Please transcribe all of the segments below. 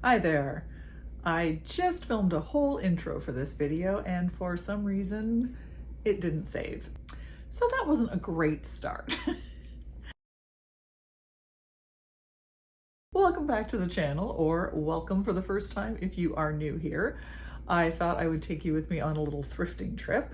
Hi there. I just filmed a whole intro for this video and for some reason it didn't save. So that wasn't a great start. Welcome back to the channel, or welcome for the first time if you are new here. I thought I would take you with me on a little thrifting trip.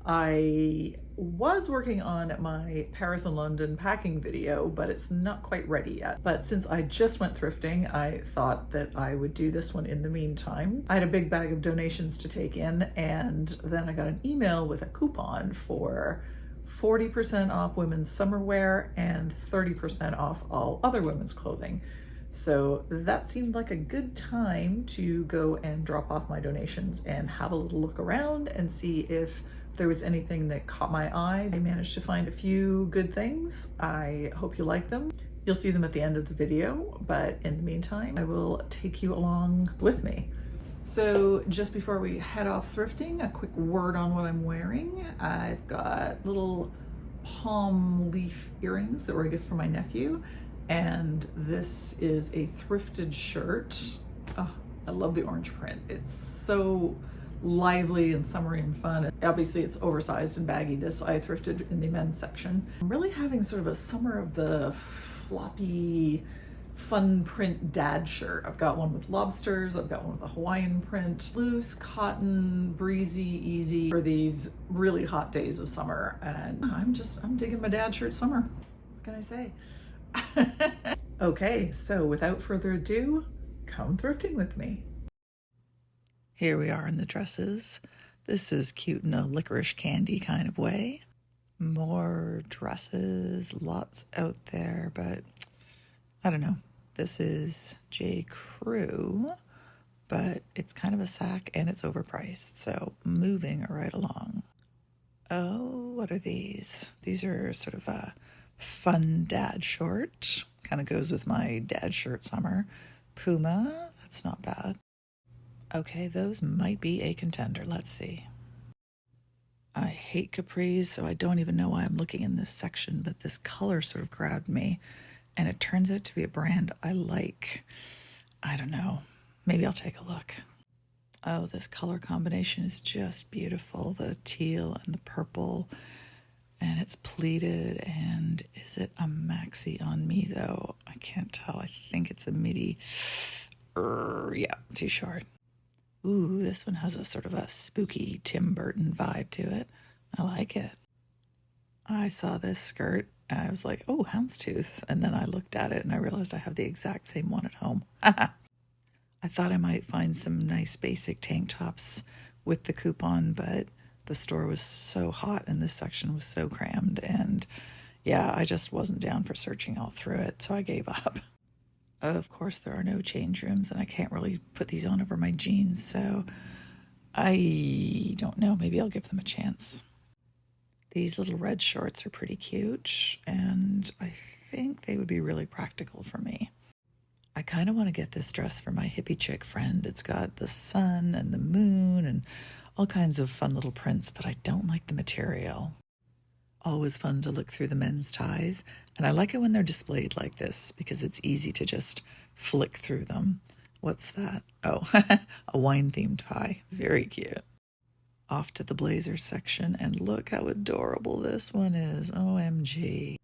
I was working on my Paris and London packing video, but it's not quite ready yet. But since I just went thrifting, I thought that I would do this one in the meantime. I had a big bag of donations to take in, and then I got an email with a coupon for 40% off women's summer wear and 30% off all other women's clothing. So that seemed like a good time to go and drop off my donations and have a little look around and see if there was anything that caught my eye. I managed to find a few good things. I hope you like them. You'll see them at the end of the video, but in the meantime, I will take you along with me. So just before we head off thrifting, a quick word on what I'm wearing. I've got little palm leaf earrings that were a gift from my nephew, and this is a thrifted shirt. Oh, I love the orange print. It's so lively and summery and fun. Obviously it's oversized and baggy. This I thrifted in the men's section. I'm really having sort of a summer of the floppy fun print dad shirt. I've got one with lobsters, I've got one with a Hawaiian print. Loose, cotton, breezy, easy for these really hot days of summer. And I'm digging my dad shirt summer. What can I say? Okay, so without further ado, come thrifting with me. Here we are in the dresses. This is cute in a licorice candy kind of way. More dresses, lots out there, but I don't know. This is J. Crew, but it's kind of a sack and it's overpriced, so moving right along. Oh, what are these? These are sort of a fun dad short. Kind of goes with my dad shirt summer. Puma, that's not bad. Okay, those might be a contender. Let's see. I hate capris, so I don't even know why I'm looking in this section, but this color sort of grabbed me, and it turns out to be a brand I like. I don't know. Maybe I'll take a look. Oh, this color combination is just beautiful. The teal and the purple, and it's pleated, and is it a maxi on me, though? I can't tell. I think it's a midi. Yeah, too short. Ooh, this one has a sort of a spooky Tim Burton vibe to it. I like it. I saw this skirt and I was like, oh, houndstooth. And then I looked at it and I realized I have the exact same one at home. I thought I might find some nice basic tank tops with the coupon, but the store was so hot and this section was so crammed. And yeah, I just wasn't down for searching all through it, so I gave up. Of course, there are no change rooms, and I can't really put these on over my jeans, so I don't know. Maybe I'll give them a chance. These little red shorts are pretty cute, and I think they would be really practical for me. I kind of want to get this dress for my hippie chick friend. It's got the sun and the moon and all kinds of fun little prints, but I don't like the material. Always fun to look through the men's ties, and I like it when they're displayed like this because it's easy to just flick through them. What's that? Oh, a wine-themed tie. Very cute. Off to the blazer section, and look how adorable this one is. OMG.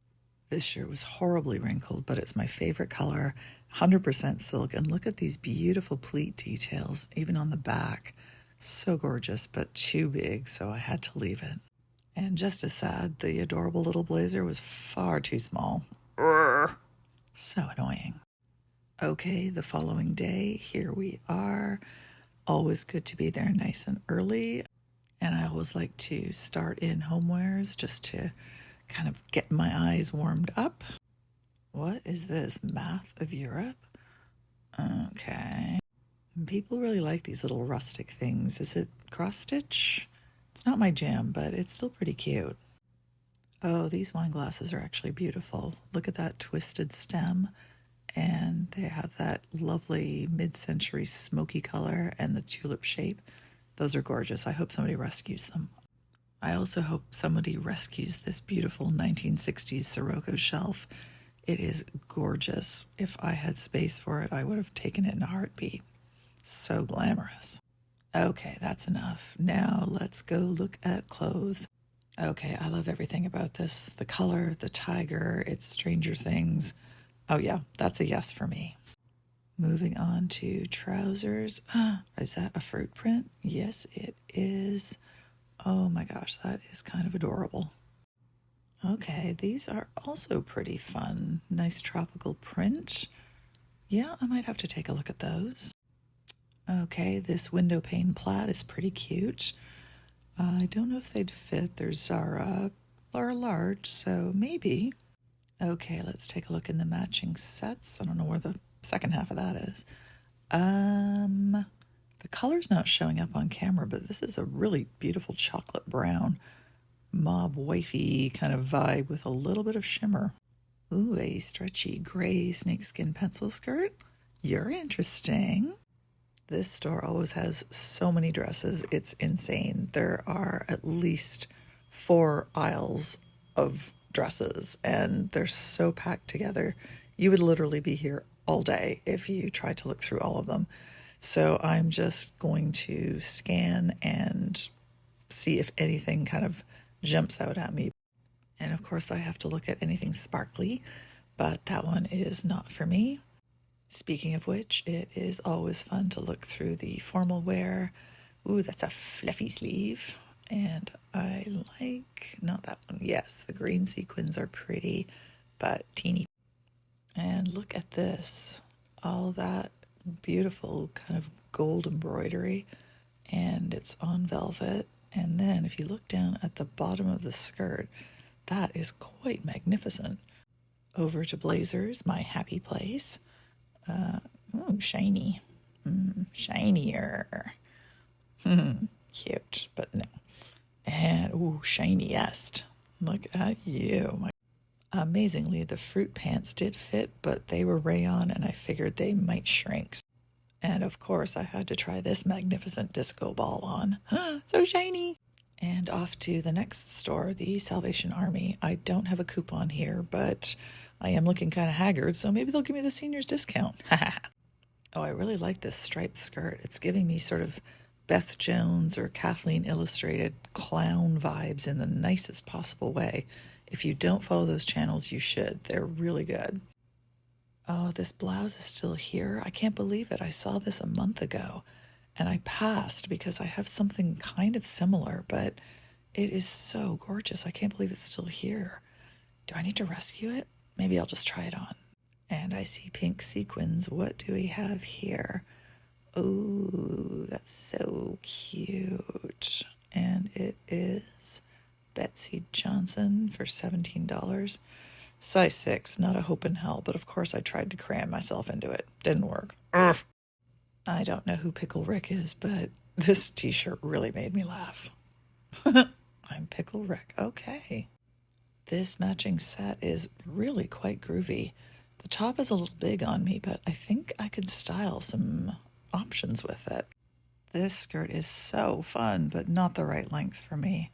This shirt was horribly wrinkled, but it's my favorite color, 100% silk, and look at these beautiful pleat details, even on the back. So gorgeous, but too big, so I had to leave it. And just as sad, the adorable little blazer was far too small. Urgh. So annoying. Okay, the following day, here we are. Always good to be there nice and early. And I always like to start in homewares just to kind of get my eyes warmed up. What is this? Math of Europe? Okay. People really like these little rustic things. Is it cross stitch? It's not my jam, but it's still pretty cute. Oh, these wine glasses are actually beautiful. Look at that twisted stem, and they have that lovely mid-century smoky color and the tulip shape. Those are gorgeous. I hope somebody rescues them. I also hope somebody rescues this beautiful 1960s Sirocco shelf. It is gorgeous. If I had space for it, I would have taken it in a heartbeat. So glamorous. Okay, that's enough. Now let's go look at clothes. Okay, I love everything about this. The color, the tiger, it's Stranger Things. Oh yeah, that's a yes for me. Moving on to trousers. Is that a fruit print? Yes, it is. Oh my gosh, that is kind of adorable. Okay, these are also pretty fun. Nice tropical print. Yeah, I might have to take a look at those. Okay, this window pane plaid is pretty cute. I don't know if they'd fit. They're Zara or large, so maybe. Okay, let's take a look in the matching sets. I don't know where the second half of that is. The color's not showing up on camera, but this is a really beautiful chocolate brown, mob wifey kind of vibe with a little bit of shimmer. Ooh, a stretchy gray snakeskin pencil skirt. You're interesting. This store always has so many dresses. It's insane. There are at least 4 aisles of dresses, and they're so packed together. You would literally be here all day if you tried to look through all of them. So I'm just going to scan and see if anything kind of jumps out at me. And of course I have to look at anything sparkly, but that one is not for me. Speaking of which, it is always fun to look through the formal wear. Ooh, that's a fluffy sleeve. And I like, not that one. Yes, the green sequins are pretty, but teeny. And look at this. All that beautiful kind of gold embroidery. And it's on velvet. And then if you look down at the bottom of the skirt, that is quite magnificent. Over to blazers, my happy place. Ooh, shiny. Shinier. Cute, but no. And, ooh, shiniest. Look at you. Amazingly, the fruit pants did fit, but they were rayon, and I figured they might shrink. And, of course, I had to try this magnificent disco ball on. So shiny. And off to the next store, the Salvation Army. I don't have a coupon here, but I am looking kind of haggard, so maybe they'll give me the seniors discount. Oh, I really like this striped skirt. It's giving me sort of Beth Jones or Kathleen Illustrated clown vibes in the nicest possible way. If you don't follow those channels, you should. They're really good. Oh, this blouse is still here. I can't believe it. I saw this a month ago, and I passed because I have something kind of similar, but it is so gorgeous. I can't believe it's still here. Do I need to rescue it? Maybe I'll just try it on. And I see pink sequins. What do we have here? Oh, that's so cute. And it is Betsy Johnson for $17. Size 6, not a hope in hell, but of course I tried to cram myself into it. Didn't work. Ugh. I don't know who Pickle Rick is, but this t-shirt really made me laugh. I'm Pickle Rick. Okay. This matching set is really quite groovy. The top is a little big on me, but I think I could style some options with it. This skirt is so fun, but not the right length for me.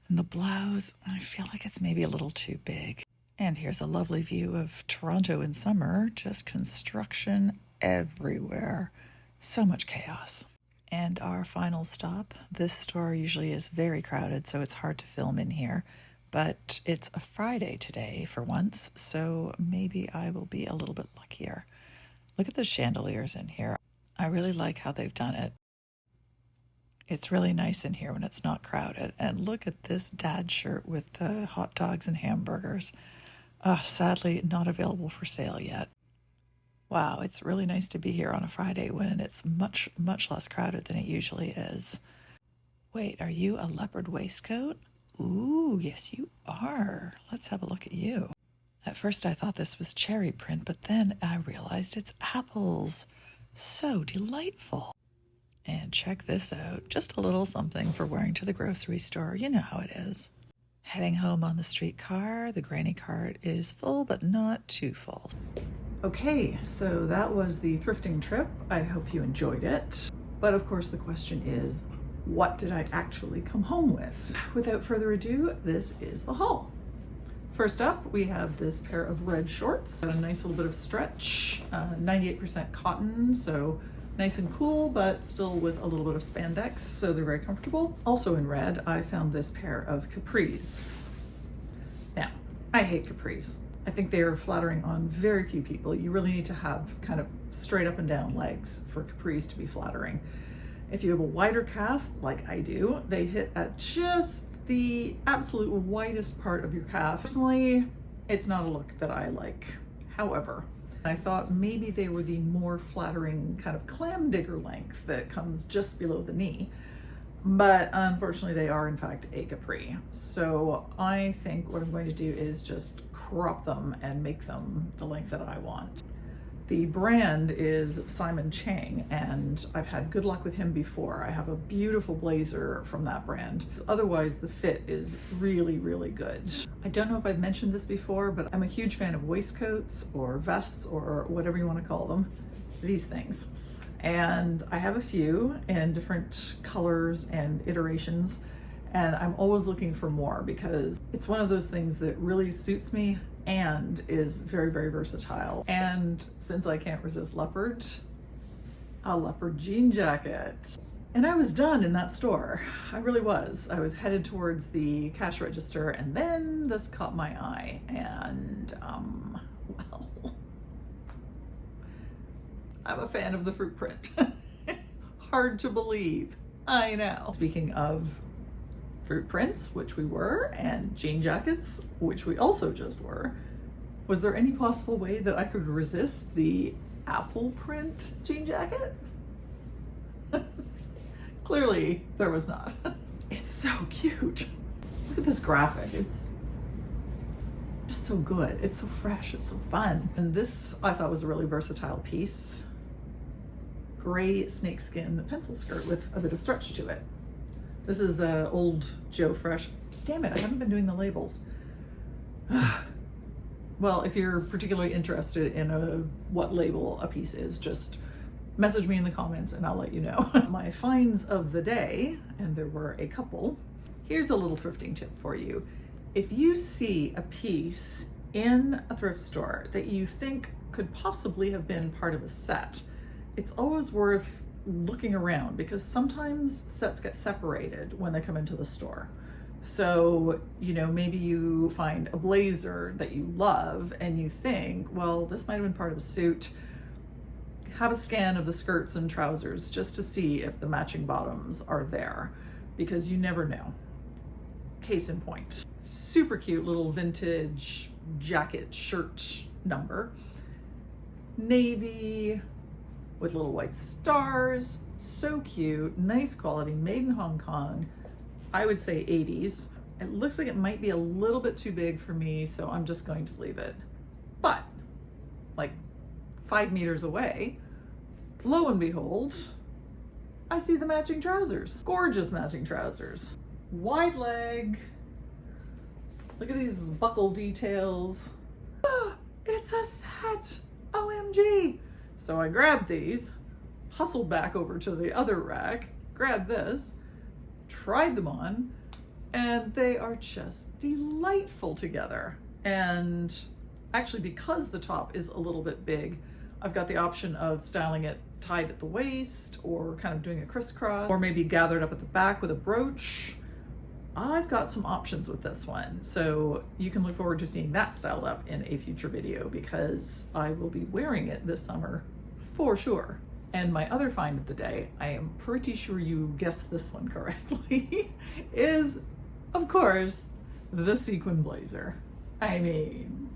And the blouse, I feel like it's maybe a little too big. And here's a lovely view of Toronto in summer, just construction everywhere. So much chaos. And our final stop, this store usually is very crowded, so it's hard to film in here. But it's a Friday today for once, so maybe I will be a little bit luckier. Look at the chandeliers in here. I really like how they've done it. It's really nice in here when it's not crowded. And look at this dad shirt with the hot dogs and hamburgers. Sadly, not available for sale yet. Wow, it's really nice to be here on a Friday when it's much, much less crowded than it usually is. Wait, are you a leopard waistcoat? Ooh, yes you are. Let's have a look at you. At first I thought this was cherry print, but then I realized it's apples. So delightful. And check this out. Just a little something for wearing to the grocery store. You know how it is. Heading home on the streetcar. The granny cart is full, but not too full. Okay, so that was the thrifting trip. I hope you enjoyed it. But of course the question is, what did I actually come home with? Without further ado, this is the haul. First up, we have this pair of red shorts. Got a nice little bit of stretch, 98% cotton, so nice and cool, but still with a little bit of spandex, so they're very comfortable. Also in red, I found this pair of capris. Now, I hate capris. I think they are flattering on very few people. You really need to have kind of straight up and down legs for capris to be flattering. If you have a wider calf, like I do, they hit at just the absolute widest part of your calf. Personally, it's not a look that I like. However, I thought maybe they were the more flattering kind of clam digger length that comes just below the knee. But unfortunately, they are in fact a capri. So I think what I'm going to do is just crop them and make them the length that I want. The brand is Simon Chang, and I've had good luck with him before. I have a beautiful blazer from that brand. Otherwise, the fit is really, really good. I don't know if I've mentioned this before, but I'm a huge fan of waistcoats or vests or whatever you want to call them, these things. And I have a few in different colors and iterations, and I'm always looking for more because it's one of those things that really suits me and is very, very versatile. And since I can't resist leopard, a leopard jean jacket. And I was done in that store. I really was. I was headed towards the cash register and then this caught my eye and well, I'm a fan of the fruit print. Hard to believe, I know. Speaking of fruit prints, which we were, and jean jackets, which we also just were, was there any possible way that I could resist the apple print jean jacket? Clearly there was not. It's so cute. Look at this graphic. It's just so good. It's so fresh. It's so fun. And this I thought was a really versatile piece. Gray snakeskin pencil skirt with a bit of stretch to it. This is old Joe Fresh. Damn it, I haven't been doing the labels. Well, if you're particularly interested in what label a piece is, just message me in the comments and I'll let you know. My finds of the day, and there were a couple. Here's a little thrifting tip for you. If you see a piece in a thrift store that you think could possibly have been part of a set, it's always worth looking around because sometimes sets get separated when they come into the store. So, you know, maybe you find a blazer that you love and you think, well, this might have been part of a suit. Have a scan of the skirts and trousers just to see if the matching bottoms are there, because you never know. Case in point, super cute little vintage jacket shirt number. Navy with little white stars, so cute, nice quality, made in Hong Kong. I would say 80s. It looks like it might be a little bit too big for me, so I'm just going to leave it. But like 5 meters away, lo and behold, I see the matching trousers. Gorgeous matching trousers. Wide leg. Look at these buckle details. Ah, it's a set, OMG. So I grabbed these, hustled back over to the other rack, grabbed this, tried them on, and they are just delightful together. And actually, because the top is a little bit big, I've got the option of styling it tied at the waist or kind of doing a crisscross, or maybe gathered up at the back with a brooch. I've got some options with this one, so you can look forward to seeing that styled up in a future video because I will be wearing it this summer for sure. And my other find of the day, I am pretty sure you guessed this one correctly, is of course the sequin blazer. I mean,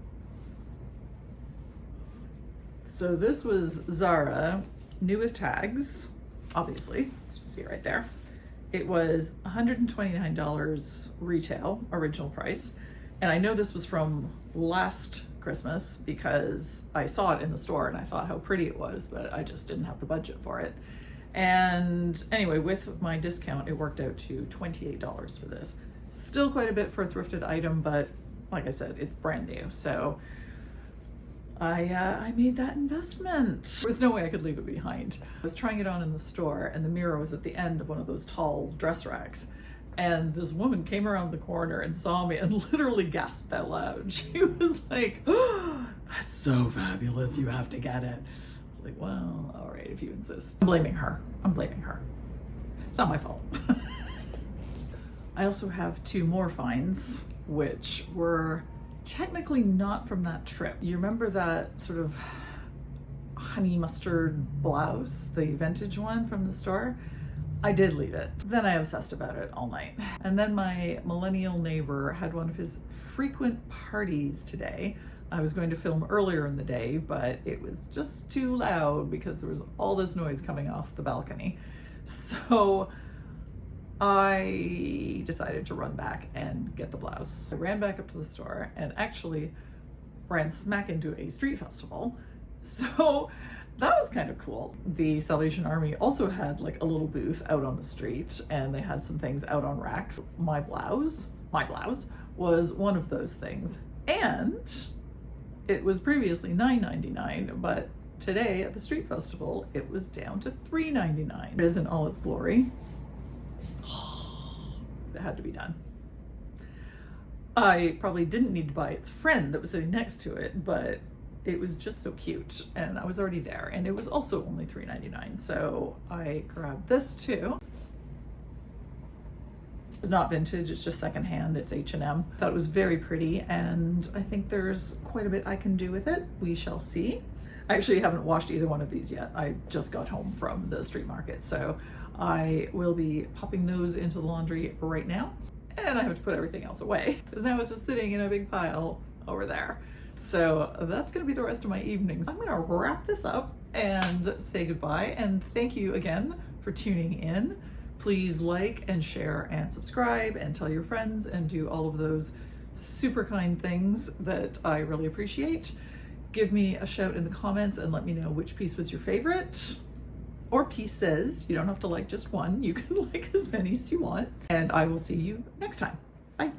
so this was Zara, new with tags, obviously, as you can see right there. It was $129 retail, original price. And I know this was from last Christmas because I saw it in the store and I thought how pretty it was, but I just didn't have the budget for it. And anyway, with my discount, it worked out to $28 for this. Still quite a bit for a thrifted item, but like I said, it's brand new. So I made that investment. There was no way I could leave it behind. I was trying it on in the store and the mirror was at the end of one of those tall dress racks. And this woman came around the corner and saw me and literally gasped out loud. She was like, oh, that's so fabulous, you have to get it. It's like, well, all right, if you insist. I'm blaming her. I'm blaming her. It's not my fault. I also have 2 more finds, which were technically not from that trip. You remember that sort of honey mustard blouse, the vintage one from the store? I did leave it. Then I obsessed about it all night. And then my millennial neighbor had one of his frequent parties today. I was going to film earlier in the day, but it was just too loud because there was all this noise coming off the balcony. So I decided to run back and get the blouse. I ran back up to the store and actually ran smack into a street festival. So that was kind of cool. The Salvation Army also had like a little booth out on the street, and they had some things out on racks. My blouse was one of those things. And it was previously $9.99, but today at the street festival, it was down to $3.99. It is in all its glory. It had to be done. I probably didn't need to buy its friend that was sitting next to it, but it was just so cute, and I was already there, and it was also only $3.99, so I grabbed this too. It's not vintage, it's just secondhand, it's H&M. Thought it was very pretty, and I think there's quite a bit I can do with it. We shall see. I actually haven't washed either one of these yet. I just got home from the street market, so I will be popping those into the laundry right now, and I have to put everything else away because now it's just sitting in a big pile over there. So that's gonna be the rest of my evenings. I'm gonna wrap this up and say goodbye, and thank you again for tuning in. Please like and share and subscribe and tell your friends and do all of those super kind things that I really appreciate. Give me a shout in the comments and let me know which piece was your favorite, or pieces. You don't have to like just one. You can like as many as you want. And I will see you next time. Bye.